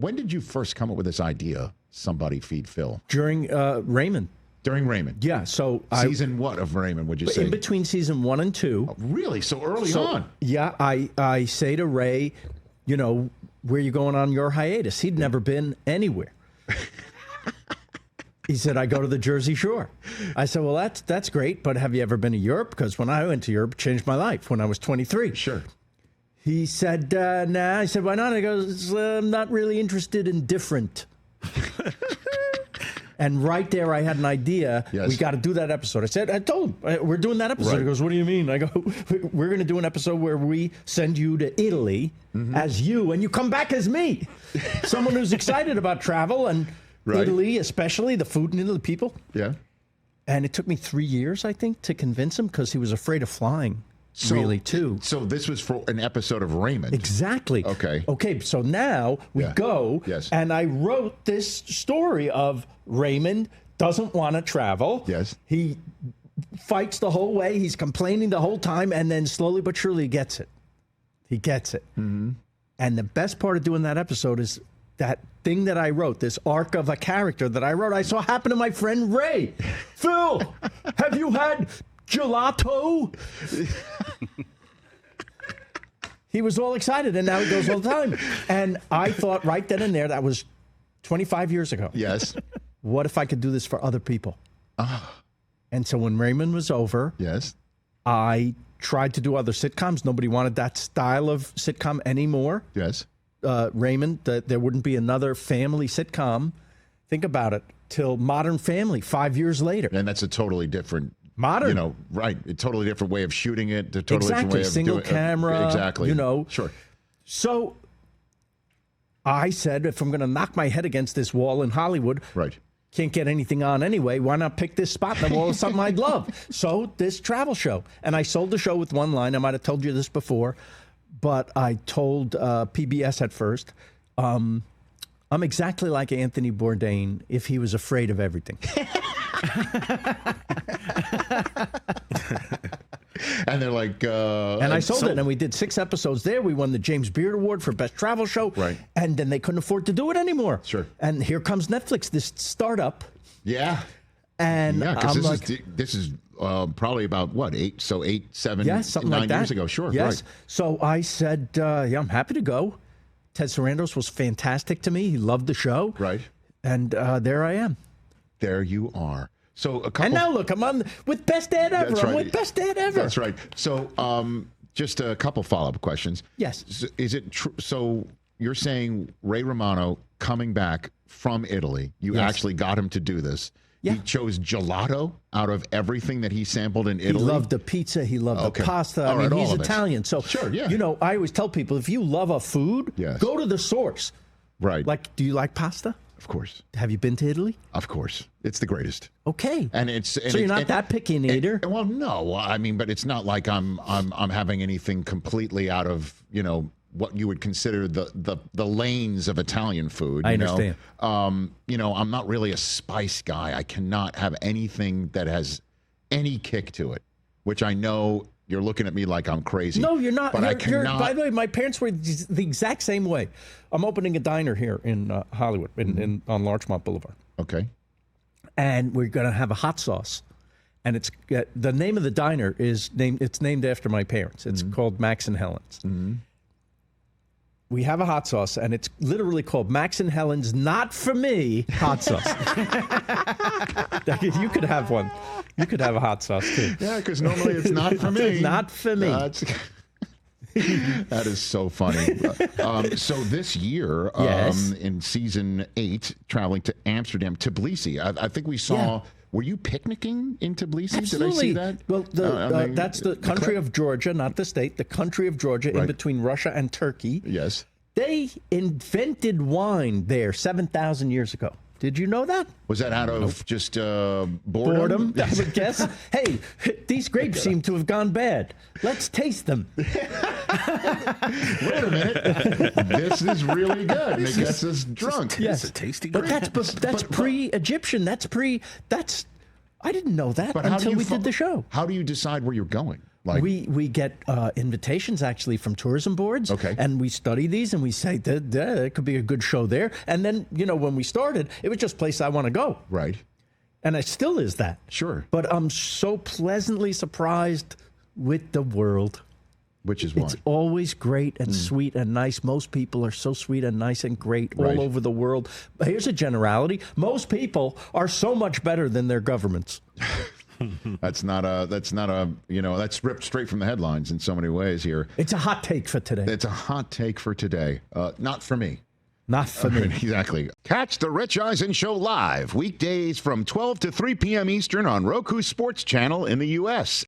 When did you first come up with this idea, somebody feed Phil? During Raymond. During Raymond? Yeah. So season what of Raymond would you say? In between season 1 and 2. Oh, really? So early on? Yeah. I say to Ray, you know, where you going on your hiatus? He'd never been anywhere. He said, I go to the Jersey Shore. I said, well, that's great, but have you ever been to Europe? Because when I went to Europe, it changed my life when I was 23. Sure. He said, nah. I said, why not? He goes, I'm not really interested in different. And right there, I had an idea. Yes. We got to do that episode. I told him, we're doing that episode. Right. He goes, what do you mean? I go, we're going to do an episode where we send you to Italy as you, and you come back as me. Someone who's excited about travel and Italy, especially the food and the people. Yeah. And it took me 3 years, I think, to convince him because he was afraid of flying. Really, too. So this was for an episode of Raymond. Exactly. Okay. So now we go, and I wrote this story of Raymond doesn't want to travel. Yes. He fights the whole way. He's complaining the whole time, and then slowly but surely gets it. He gets it. Mm-hmm. And the best part of doing that episode is that thing that I wrote, this arc of a character that I wrote, I saw happen to my friend Ray. Phil, have you had gelato? He was all excited, and now he goes all the time. And I thought right then and there, that was 25 years ago. Yes. What if I could do this for other people? And so when Raymond was over, I tried to do other sitcoms. Nobody wanted that style of sitcom anymore. Yes. Raymond, there wouldn't be another family sitcom. Think about it, till Modern Family 5 years later. And that's a totally different... Modern. You know, right. A totally different way of shooting it. A totally different way of single doing camera. Exactly. You know. Sure. So I said, if I'm going to knock my head against this wall in Hollywood, can't get anything on anyway, why not pick this spot in the wall of something I'd love? So this travel show. And I sold the show with one line. I might have told you this before, but I told PBS at first, I'm exactly like Anthony Bourdain if he was afraid of everything. And they're like... and I sold it, and we did 6 episodes there. We won the James Beard Award for Best Travel Show. Right. And then they couldn't afford to do it anymore. Sure. And here comes Netflix, this startup. Yeah. And yeah, because I'm this is probably about, what, 8, 7, something 9 like that. years ago. Sure, yes. right. So I said, I'm happy to go. Ted Sarandos was fantastic to me. He loved the show. Right. And there I am. There you are. So a couple. And now look, I'm on with Best Dad Ever. That's right. I'm with Best Dad Ever. That's right. So just a couple follow-up questions. Yes. So is it true? So you're saying Ray Romano coming back from Italy, you actually got him to do this. Yeah. He chose gelato out of everything that he sampled in Italy. He loved the pizza. He loved the pasta. I mean, he's Italian. So, you know, I always tell people, if you love a food, go to the source. Right. Like, do you like pasta? Of course. Have you been to Italy? Of course. It's the greatest. Okay. And it's so you're not that picky an eater? Well, no. I mean, but it's not like I'm having anything completely out of, you know, what you would consider the lanes of Italian food. I understand. You know, I'm not really a spice guy. I cannot have anything that has any kick to it, which I know you're looking at me like I'm crazy. No, you're not. But I cannot. By the way, my parents were the exact same way. I'm opening a diner here in Hollywood, on Larchmont Boulevard. Okay. And we're going to have a hot sauce. And it's the name of the diner is named after my parents. It's called Max and Helen's. Mm-hmm. We have a hot sauce, and it's literally called Max and Helen's Not For Me hot sauce. You could have one. You could have a hot sauce, too. Yeah, because normally it's not for me. Not for me. That is so funny. So this year, in season 8, traveling to Amsterdam, Tbilisi, I think we saw... Yeah. Were you picnicking in Tbilisi? Absolutely. Did I see that? Well, that's the country of Georgia, not the state. The country of Georgia, in between Russia and Turkey. Yes. They invented wine there 7,000 years ago. Did you know that? Was that out of just boredom? Boredom, I would guess. Hey, these grapes seem to have gone bad. Let's taste them. Wait a minute. This is really good. And it gets us drunk. Yes. It's a tasty grape. But that's pre-Egyptian. I didn't know that until we did the show. How do you decide where you're going? Like we get invitations actually from tourism boards. Okay. And we study these and we say that it could be a good show there. And then, when we started, it was just a place I want to go. Right. And it still is that. Sure. But I'm so pleasantly surprised with the world. Which is why? It's always great and sweet and nice. Most people are so sweet and nice and great all over the world. But here's a generality. Most people are so much better than their governments. That's ripped straight from the headlines in so many ways here. It's a hot take for today. It's a hot take for today. Not for me. Not for me. Exactly. Catch the Rich Eisen Show live weekdays from 12 to 3 p.m. Eastern on Roku Sports Channel in the U.S.